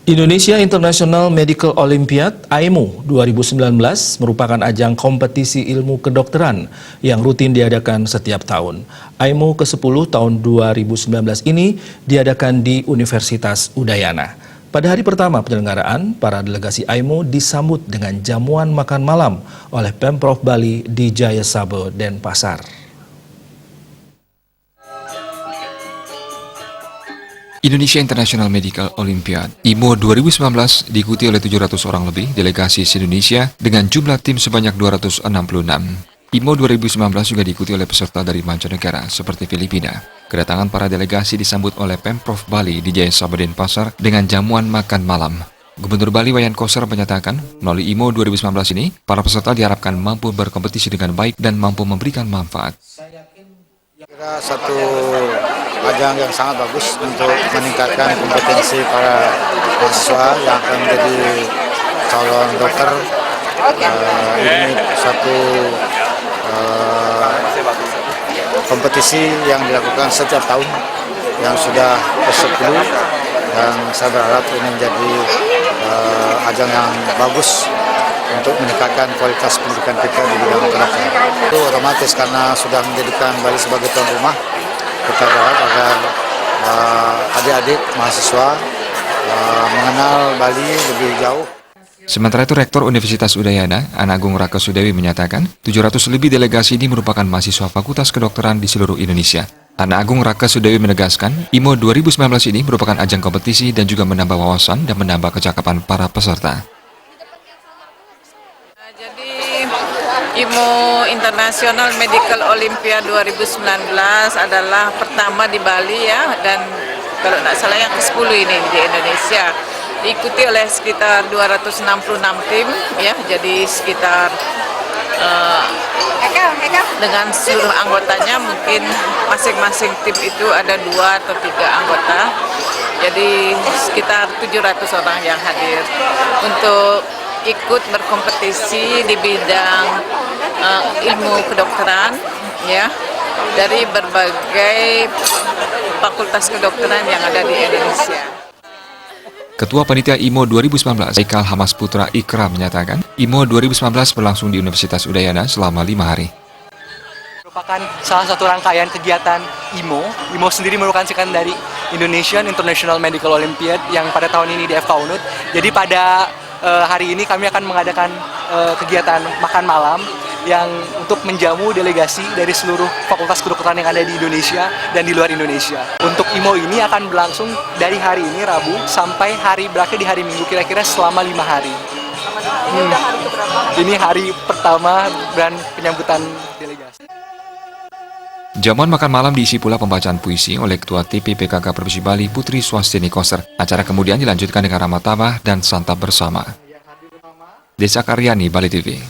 Indonesia International Medical Olympiad (AIMO) 2019 merupakan ajang kompetisi ilmu kedokteran yang rutin diadakan setiap tahun. AIMO ke-10 tahun 2019 ini diadakan di Universitas Udayana. Pada hari pertama penyelenggaraan, para delegasi AIMO disambut dengan jamuan makan malam oleh Pemprov Bali di Jayasabel, Denpasar. Indonesia International Medical Olympiad (IMO) 2019 diikuti oleh 700 orang lebih delegasi se-Indonesia dengan jumlah tim sebanyak 266. IMO 2019 juga diikuti oleh peserta dari mancanegara seperti Filipina. Kedatangan para delegasi disambut oleh Pemprov Bali di Jayasabel, Denpasar dengan jamuan makan malam. Gubernur Bali Wayan Koster menyatakan, melalui IMO 2019 ini, para peserta diharapkan mampu berkompetisi dengan baik dan mampu memberikan manfaat. Kira satu ajang yang sangat bagus untuk meningkatkan kompetensi para mahasiswa yang akan menjadi calon dokter. Ini satu kompetisi yang dilakukan setiap tahun yang sudah ke-10, dan saya berharap ini menjadi ajang yang bagus untuk meningkatkan kualitas pendidikan kita di bidang kedokteran. Itu otomatis karena sudah menjadikan Bali sebagai tuan rumah, kita berharap agar adik-adik mahasiswa mengenal Bali lebih jauh. Sementara itu, Rektor Universitas Udayana, Ana Agung Raka Sudewi menyatakan, 700 lebih delegasi ini merupakan mahasiswa Fakultas Kedokteran di seluruh Indonesia. Ana Agung Raka Sudewi menegaskan, IMO 2019 ini merupakan ajang kompetisi dan juga menambah wawasan dan menambah kecakapan para peserta. IMO International Medical Olympiad 2019 adalah pertama di Bali ya, dan kalau tidak salah yang ke-10 ini di Indonesia. Diikuti oleh sekitar 266 tim ya, jadi sekitar dengan seluruh anggotanya mungkin masing-masing tim itu ada 2 atau 3 anggota. Jadi sekitar 700 orang yang hadir untuk ikut berkompetisi di bidang ilmu kedokteran ya, dari berbagai fakultas kedokteran yang ada di Indonesia. Ketua Panitia IMO 2019, Haikal Hamas Putra Ikra menyatakan, IMO 2019 berlangsung di Universitas Udayana selama 5 hari. Merupakan salah satu rangkaian kegiatan IMO. IMO sendiri merupakan sekan dari Indonesian International Medical Olympiad yang pada tahun ini di FK UNUD. Jadi pada hari ini kami akan mengadakan kegiatan makan malam yang untuk menjamu delegasi dari seluruh fakultas kedokteran yang ada di Indonesia dan di luar Indonesia. Untuk IMO ini akan berlangsung dari hari ini Rabu sampai hari berakhir di hari Minggu, kira-kira selama 5 hari. Ini hari pertama dan penyambutan delegasi. Jamuan makan malam diisi pula pembacaan puisi oleh Ketua TP PKK Provinsi Bali Putri Swastini Koster. Acara kemudian dilanjutkan dengan ramah tamah dan santap bersama. Desa Karyani, Bali TV.